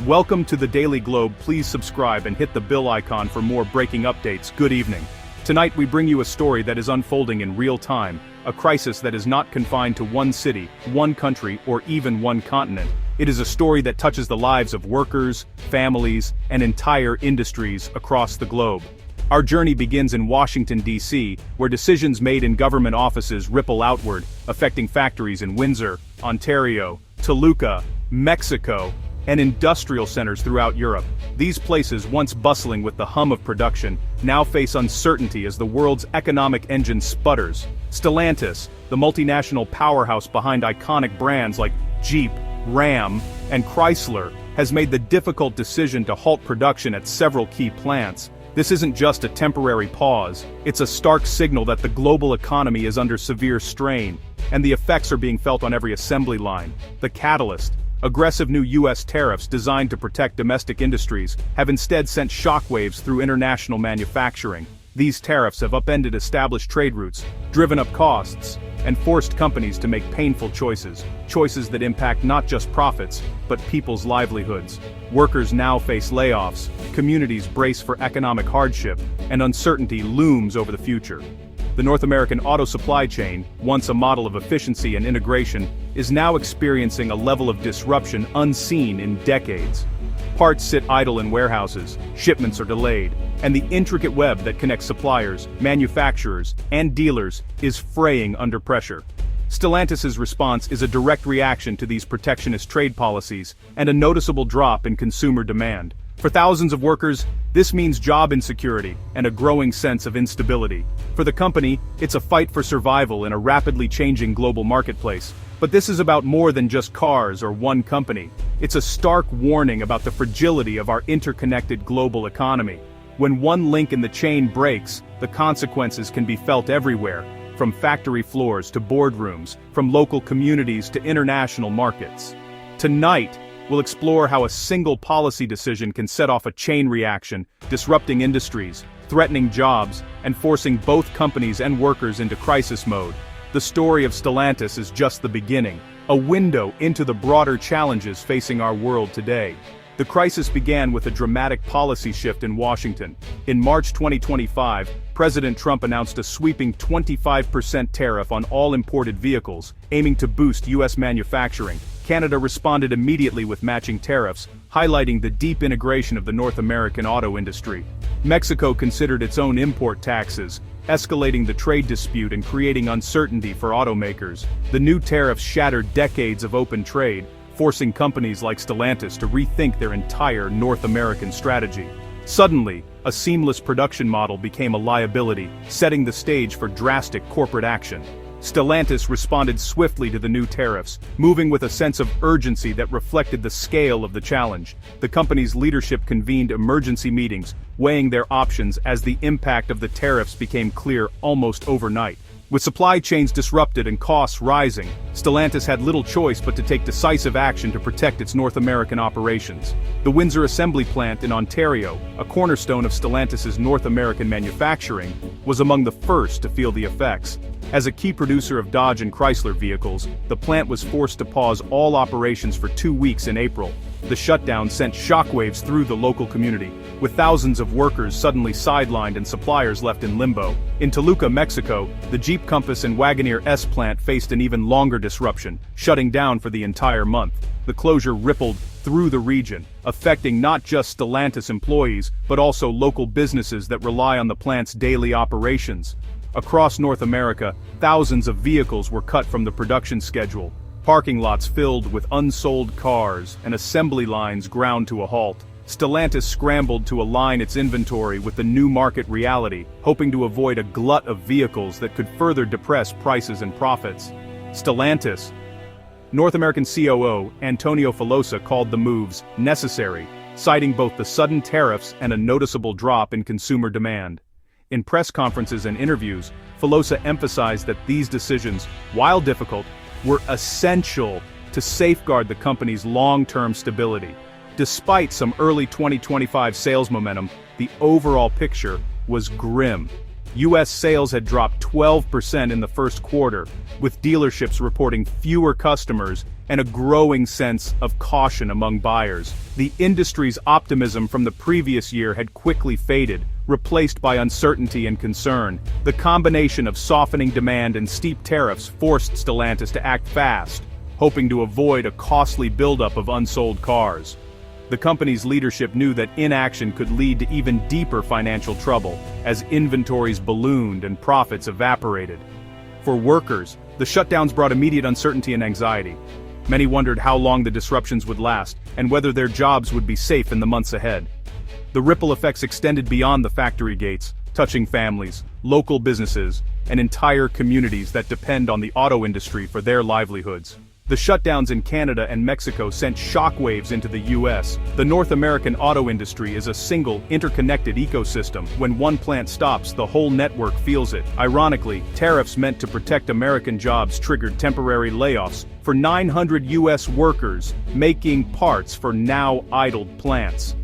Welcome to the Daily Globe. Please subscribe and hit the bell icon for more breaking updates. Good evening. Tonight we bring you a story that is unfolding in real time, a crisis that is not confined to one city, one country, or even one continent. It is a story that touches the lives of workers, families, and entire industries across the globe. Our journey begins in Washington, D.C., where decisions made in government offices ripple outward, affecting factories in Windsor, Ontario, Toluca, Mexico, and industrial centers throughout Europe. These places, once bustling with the hum of production, now face uncertainty as the world's economic engine sputters. Stellantis, the multinational powerhouse behind iconic brands like Jeep, Ram, and Chrysler, has made the difficult decision to halt production at several key plants. This isn't just a temporary pause, it's a stark signal that the global economy is under severe strain, and the effects are being felt on every assembly line. The catalyst, aggressive new U.S. tariffs designed to protect domestic industries, have instead sent shockwaves through international manufacturing. These tariffs have upended established trade routes, driven up costs, and forced companies to make painful choices that impact not just profits, but people's livelihoods. Workers now face layoffs, communities brace for economic hardship, and uncertainty looms over the future. The North American auto supply chain, once a model of efficiency and integration, is now experiencing a level of disruption unseen in decades. Parts sit idle in warehouses, shipments are delayed, and the intricate web that connects suppliers, manufacturers, and dealers is fraying under pressure. Stellantis' response is a direct reaction to these protectionist trade policies and a noticeable drop in consumer demand. For thousands of workers, this means job insecurity and a growing sense of instability. For the company, it's a fight for survival in a rapidly changing global marketplace. But this is about more than just cars or one company. It's a stark warning about the fragility of our interconnected global economy. When one link in the chain breaks, the consequences can be felt everywhere, from factory floors to boardrooms, from local communities to international markets. Tonight, we'll explore how a single policy decision can set off a chain reaction, disrupting industries, threatening jobs, and forcing both companies and workers into crisis mode. The story of Stellantis is just the beginning, a window into the broader challenges facing our world today. The crisis began with a dramatic policy shift in Washington. In March 2025, President Trump announced a sweeping 25% tariff on all imported vehicles, aiming to boost U.S. manufacturing. Canada responded immediately with matching tariffs, highlighting the deep integration of the North American auto industry. Mexico considered its own import taxes, escalating the trade dispute and creating uncertainty for automakers. The new tariffs shattered decades of open trade, forcing companies like Stellantis to rethink their entire North American strategy. Suddenly, a seamless production model became a liability, setting the stage for drastic corporate action. Stellantis responded swiftly to the new tariffs, moving with a sense of urgency that reflected the scale of the challenge. The company's leadership convened emergency meetings, weighing their options as the impact of the tariffs became clear almost overnight. With supply chains disrupted and costs rising, Stellantis had little choice but to take decisive action to protect its North American operations. The Windsor assembly plant in Ontario, a cornerstone of Stellantis' North American manufacturing, was among the first to feel the effects. As a key producer of Dodge and Chrysler vehicles, the plant was forced to pause all operations for 2 weeks in April. The shutdown sent shockwaves through the local community, with thousands of workers suddenly sidelined and suppliers left in limbo. In Toluca, Mexico, the Jeep Compass and Wagoneer S plant faced an even longer disruption, shutting down for the entire month. The closure rippled through the region, affecting not just Stellantis employees, but also local businesses that rely on the plant's daily operations. Across North America, thousands of vehicles were cut from the production schedule. Parking lots filled with unsold cars and assembly lines ground to a halt. Stellantis scrambled to align its inventory with the new market reality, hoping to avoid a glut of vehicles that could further depress prices and profits. Stellantis, North American COO Antonio Filosa called the moves necessary, citing both the sudden tariffs and a noticeable drop in consumer demand. In press conferences and interviews, Filosa emphasized that these decisions, while difficult, were essential to safeguard the company's long-term stability. Despite some early 2025 sales momentum, the overall picture was grim. U.S. sales had dropped 12% in the first quarter, with dealerships reporting fewer customers and a growing sense of caution among buyers. The industry's optimism from the previous year had quickly faded, replaced by uncertainty and concern. The combination of softening demand and steep tariffs forced Stellantis to act fast, hoping to avoid a costly buildup of unsold cars. The company's leadership knew that inaction could lead to even deeper financial trouble, as inventories ballooned and profits evaporated. For workers, the shutdowns brought immediate uncertainty and anxiety. Many wondered how long the disruptions would last, and whether their jobs would be safe in the months ahead. The ripple effects extended beyond the factory gates, touching families, local businesses, and entire communities that depend on the auto industry for their livelihoods. The shutdowns in Canada and Mexico sent shockwaves into the U.S. The North American auto industry is a single, interconnected ecosystem. When one plant stops, the whole network feels it. Ironically, tariffs meant to protect American jobs triggered temporary layoffs for 900 U.S. workers, making parts for now idled plants.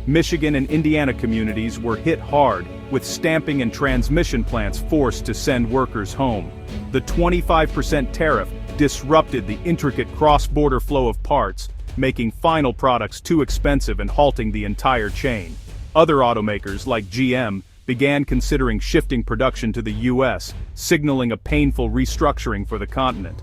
Michigan and Indiana communities were hit hard, with stamping and transmission plants forced to send workers home. The 25% tariff disrupted the intricate cross-border flow of parts, making final products too expensive and halting the entire chain. Other automakers, like GM, began considering shifting production to the U.S., signaling a painful restructuring for the continent.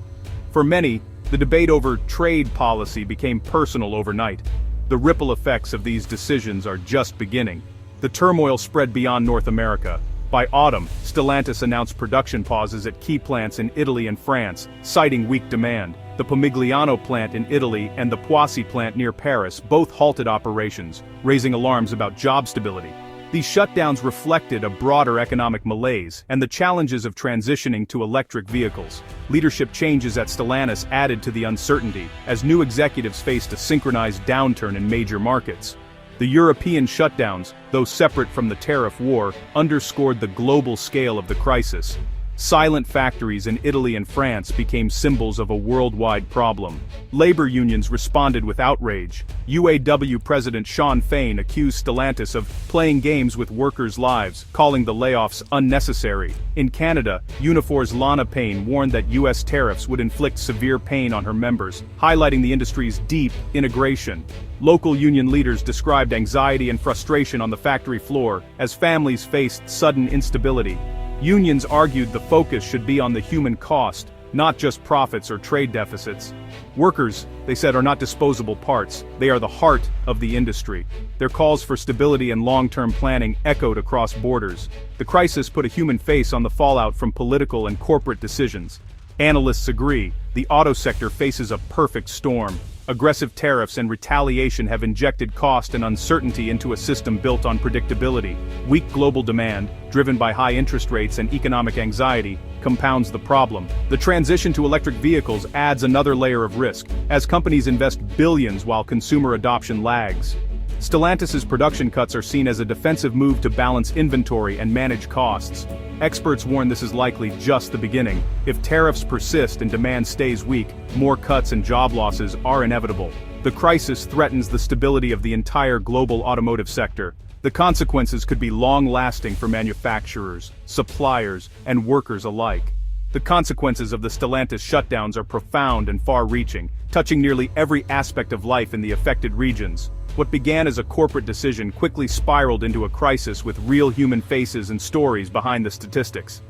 For many, the debate over trade policy became personal overnight. The ripple effects of these decisions are just beginning. The turmoil spread beyond North America. By autumn, Stellantis announced production pauses at key plants in Italy and France, citing weak demand. The Pomigliano plant in Italy and the Poissy plant near Paris both halted operations, raising alarms about job stability. These shutdowns reflected a broader economic malaise and the challenges of transitioning to electric vehicles. Leadership changes at Stellantis added to the uncertainty, as new executives faced a synchronized downturn in major markets. The European shutdowns, though separate from the tariff war, underscored the global scale of the crisis. Silent factories in Italy and France became symbols of a worldwide problem. Labor unions responded with outrage. UAW President Shawn Fain accused Stellantis of playing games with workers' lives, calling the layoffs unnecessary. In Canada, Unifor's Lana Payne warned that U.S. tariffs would inflict severe pain on her members, highlighting the industry's deep integration. Local union leaders described anxiety and frustration on the factory floor as families faced sudden instability. Unions argued the focus should be on the human cost, not just profits or trade deficits. Workers, they said, are not disposable parts, they are the heart of the industry. Their calls for stability and long-term planning echoed across borders. The crisis put a human face on the fallout from political and corporate decisions. Analysts agree, the auto sector faces a perfect storm. Aggressive tariffs and retaliation have injected cost and uncertainty into a system built on predictability. Weak global demand, driven by high interest rates and economic anxiety, compounds the problem. The transition to electric vehicles adds another layer of risk, as companies invest billions while consumer adoption lags. Stellantis's production cuts are seen as a defensive move to balance inventory and manage costs. Experts warn this is likely just the beginning. If tariffs persist and demand stays weak, more cuts and job losses are inevitable. The crisis threatens the stability of the entire global automotive sector. The consequences could be long-lasting for manufacturers, suppliers, and workers alike. The consequences of the Stellantis shutdowns are profound and far-reaching, touching nearly every aspect of life in the affected regions. What began as a corporate decision quickly spiraled into a crisis with real human faces and stories behind the statistics.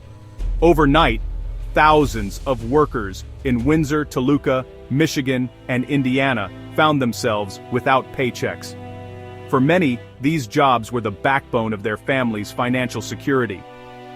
Overnight, thousands of workers in Windsor, Toluca, Michigan, and Indiana found themselves without paychecks. For many, these jobs were the backbone of their family's financial security.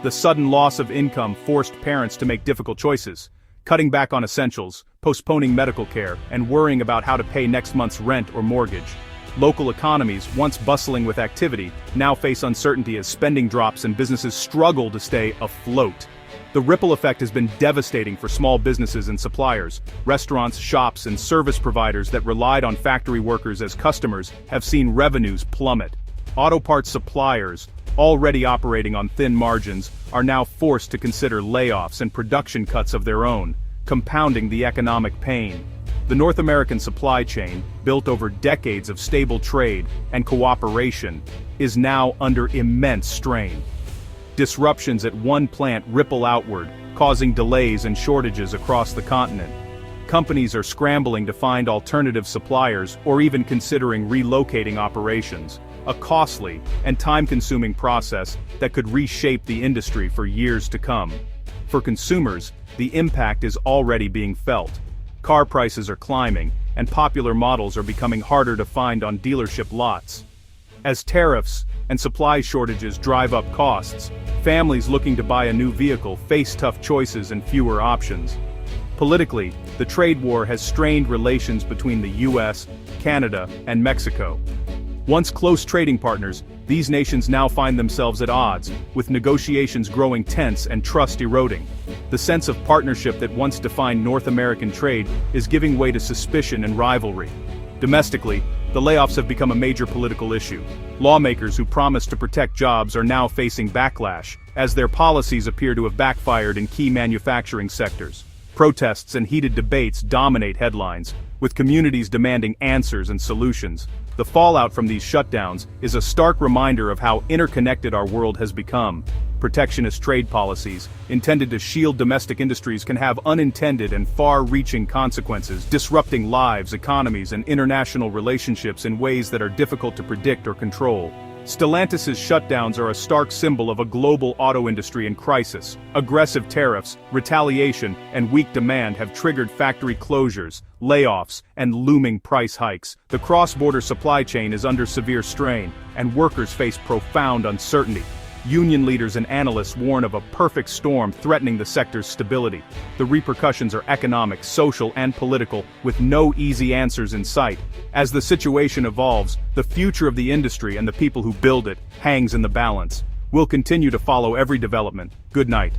The sudden loss of income forced parents to make difficult choices, cutting back on essentials, postponing medical care, and worrying about how to pay next month's rent or mortgage. Local economies, once bustling with activity, now face uncertainty as spending drops and businesses struggle to stay afloat. The ripple effect has been devastating for small businesses and suppliers. Restaurants, shops, and service providers that relied on factory workers as customers have seen revenues plummet. Auto parts suppliers, already operating on thin margins, are now forced to consider layoffs and production cuts of their own, compounding the economic pain. The North American supply chain, built over decades of stable trade and cooperation, is now under immense strain. Disruptions at one plant ripple outward, causing delays and shortages across the continent. Companies are scrambling to find alternative suppliers or even considering relocating operations, a costly and time-consuming process that could reshape the industry for years to come. For consumers, the impact is already being felt. Car prices are climbing, and popular models are becoming harder to find on dealership lots. As tariffs and supply shortages drive up costs, families looking to buy a new vehicle face tough choices and fewer options. Politically, the trade war has strained relations between the US, Canada, and Mexico. Once close trading partners, these nations now find themselves at odds, with negotiations growing tense and trust eroding. The sense of partnership that once defined North American trade is giving way to suspicion and rivalry. Domestically, the layoffs have become a major political issue. Lawmakers who promised to protect jobs are now facing backlash, as their policies appear to have backfired in key manufacturing sectors. Protests and heated debates dominate headlines, with communities demanding answers and solutions. The fallout from these shutdowns is a stark reminder of how interconnected our world has become. Protectionist trade policies, intended to shield domestic industries, can have unintended and far-reaching consequences, disrupting lives, economies, and international relationships in ways that are difficult to predict or control. Stellantis' shutdowns are a stark symbol of a global auto industry in crisis. Aggressive tariffs, retaliation, and weak demand have triggered factory closures, layoffs, and looming price hikes. The cross-border supply chain is under severe strain, and workers face profound uncertainty. Union leaders and analysts warn of a perfect storm threatening the sector's stability. The repercussions are economic, social, and political, with no easy answers in sight. As the situation evolves, the future of the industry and the people who build it hangs in the balance. We'll continue to follow every development. Good night.